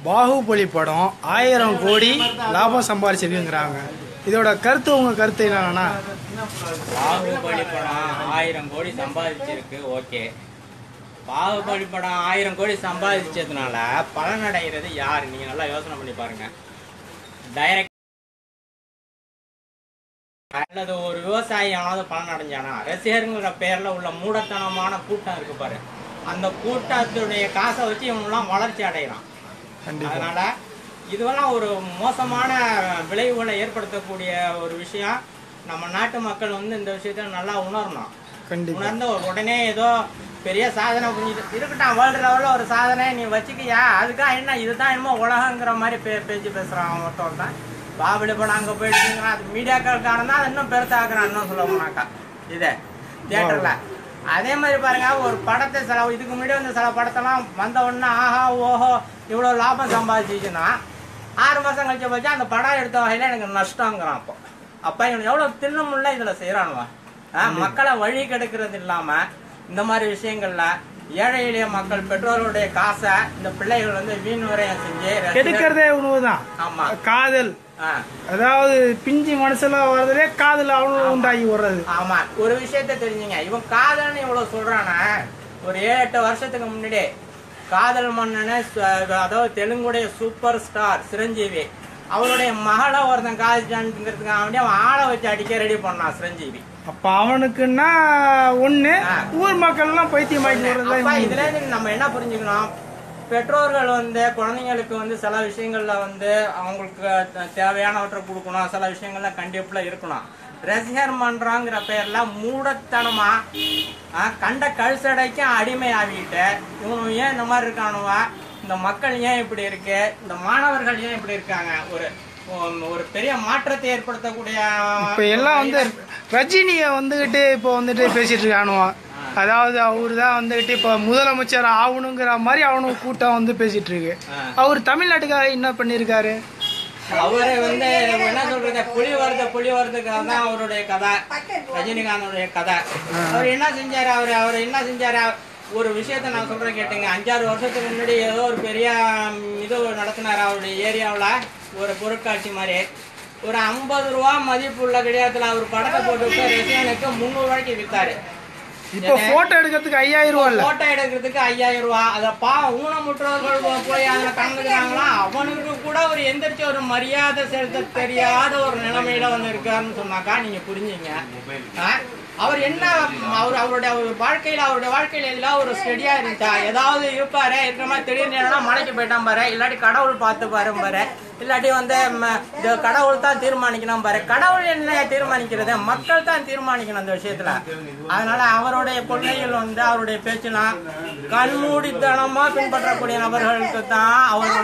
பாகுபலி படம் 1000 கோடி லாபம் சம்பாதிச்சிருக்குங்கிறாங்க. இதோட கருத்து உங்க கருத்து என்னன்னா? பாகுபலி படம் 1000 கோடி சம்பாதிச்சிருக்கு. ஓகே, பாகுபலி படம் 1000 கோடி சம்பாதிச்சதுனால பலனடைகிறது யாரு? நீங்க நல்லா யோசனை பண்ணி பாருங்க. டைரக்ட் அல்லது ஒரு விவசாயி எவனாவது பலன் அடைஞ்சானா? ரசிகருங்கிற பேர்ல உள்ள மூடத்தனமான கூட்டம் இருக்கு பாரு, அந்த கூட்டத்துடைய காசை வச்சு இவங்கெல்லாம் வளர்ச்சி அடைகிறான். அதனால இதுவெல்லாம் ஒரு மோசமான விளைவுகளை ஏற்படுத்தக்கூடிய ஒரு விஷயம். நம்ம நாட்டு மக்கள் இந்த விஷயத்த நல்லா உணரணும். உணர்ந்து உடனே ஏதோ பெரிய சாதனை புரிஞ்சுட்டு இருக்கட்டும், வேர்ல்டு லெவலில் ஒரு சாதனை நீ வச்சுக்கியா, அதுக்காக என்ன இதுதான் என்னமோ உலகங்கிற மாதிரி பேச்சு பேசுறான். அவன் ஒருத்தவன் தான் பாகுபலி படம் அங்கே போயிட்டுங்கிறான். அது மீடியாக்களுக்கான தான் அது இன்னும் பெருசாக்குறான். இன்னும் சொல்ல போனாக்கா இதே தியேட்டர்ல அதே மாதிரி பாருங்க, ஒரு படத்தை இதுக்கு முன்னாடி சில படத்தெல்லாம் வந்த உடனே ஆஹா ஓஹோ இவ்வளோ லாபம் சம்பாதிச்சுன்னா 6 மாசம் கழிச்ச போச்சா அந்த படம் எடுத்த வகையில எனக்கு நஷ்டங்கிறான். அப்ப இவன் எவ்வளவு தில்லுமுள்ள இதுல செய்யறானுவா. மக்களை வழி கெடுக்கிறது இல்லாம இந்த மாதிரி விஷயங்கள்ல ஏழை எளிய மக்கள் பெற்றோர்களுடைய காசை இந்த பிள்ளைகள் வீண் விரயம் செஞ்சு கெடுக்கிறதே உணவுதான். ஆமா, காதல், அதாவது பிஞ்சு மனசுல வர்றதே காதல் அவ்வளவு உண்டாகி வர்றது. ஆமா, ஒரு விஷயத்த தெரிஞ்சுங்க, இவன் காதல்னு இவ்வளவு சொல்றானா, ஒரு 7-8 வருஷத்துக்கு முன்னாடி காதல் மன்னனு, அதாவது தெலுங்குடைய சூப்பர் ஸ்டார் சிரஞ்சீவி, அவருடைய மகளை ஒருத்தன் காதலிச்சான்ங்கிறதுக்கு அவன் ஆளை வச்சு அடிக்க ரெடி பண்ணான் சிரஞ்சீவி. அப்ப அவனுக்குன்னா ஒண்ணு, ஊர் மக்கள் எல்லாம் பைத்தியமாக்கி வருது. இதுல இருந்து நம்ம என்ன புரிஞ்சுக்கணும், பெற்றோர்கள் குழந்தைங்களுக்கு சில விஷயங்கள்ல அவங்களுக்கு தேவையானவற்றை கொடுக்கணும், சில விஷயங்கள்ல கண்டிப்பா இருக்கணும். ரசிகர் மன்றாங்கிற பேர்ல மூடத்தனமா கண்ட கழுசடைக்கு அடிமை ஆகிட்டு இவனு ஏன் இந்த மாதிரி இருக்கானுவா, இந்த மக்கள் ஏன் இப்படி இருக்கு, இந்த மாணவர்கள் ஏன் இப்படி இருக்காங்க, ஒரு பெரிய மாற்றத்தை ஏற்படுத்தக்கூடிய இப்ப எல்லாம் ரஜினிய இப்ப பேசிட்டு இருக்கானுவா. அதாவது அவரு தான் இப்ப முதலமைச்சர் ஆகணுங்கிற மாதிரி அவனுக்கு கூட்டம் பேசிட்டு இருக்கு. அவர் தமிழ்நாட்டுக்காக என்ன பண்ணிருக்காரு? அவரு என்ன சொல்றது, புலி வருதுக்காக தான் அவருடைய கதை, ரஜினிகாந்தோடைய கதை. அவர் என்ன செஞ்சாரு, அவர் என்ன செஞ்சாரு, ஒரு விஷயத்த நான் சொல்றேன் கேட்டுங்க. 5-6 வருஷத்துக்கு முன்னாடி ஏதோ ஒரு பெரிய இது நடத்தினாரு அவருடைய ஏரியாவில், ஒரு பொருட்காட்சி மாதிரி. ஒரு 50 ரூபா மதிப்பு உள்ள கிடையாதுல அவர் படத்தை போட்டு ரசிகனுக்கு 300 ரூபாய்க்கு வித்தாரு. இப்ப போட்டோ எடுக்கிறதுக்கு 5000 ரூபாய், போட்டோ எடுக்கிறதுக்கு 5000 ரூபாய். அதப்பா ஊனமுற்றவர்கள் போய் அதுல கலந்துக்கிறாங்களா, அவனுக்கு கூட ஒரு எந்திரிச்சு ஒரு மரியாதை செலுத்த தெரியாத ஒரு நிலைமையில இருக்காருன்னு சொன்னாக்கா நீங்க புரிஞ்சுங்க. அவர் என்ன, அவருடைய வாழ்க்கையில எல்லாம் ஒரு ஸ்டெடியா இருந்துச்சா? ஏதாவது இருப்பாரு, இருக்கிற மாதிரி திடீர்னு மலைக்கு போயிட்டான் பாரு, இல்லாட்டி கடவுள் பார்த்து பாரு, இல்லாட்டி கடவுள் தான் தீர்மானிக்கணும் பாரு. கடவுள் என்ன தீர்மானிக்கிறது, மக்கள் தான் தீர்மானிக்கணும் அந்த விஷயத்துல. அதனால அவருடைய கொள்கைகள் அவருடைய பேச்செல்லாம் கண்மூடித்தனமா பின்பற்றக்கூடிய நபர்களுக்கு தான் அவர்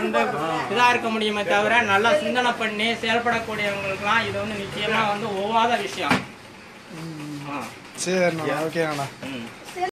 இதா இருக்க முடியுமே தவிர நல்லா சிந்தனை பண்ணி செயல்படக்கூடியவங்களுக்குலாம் இது நிச்சயமா ஒவ்வாத விஷயம். சரி, ஓகே.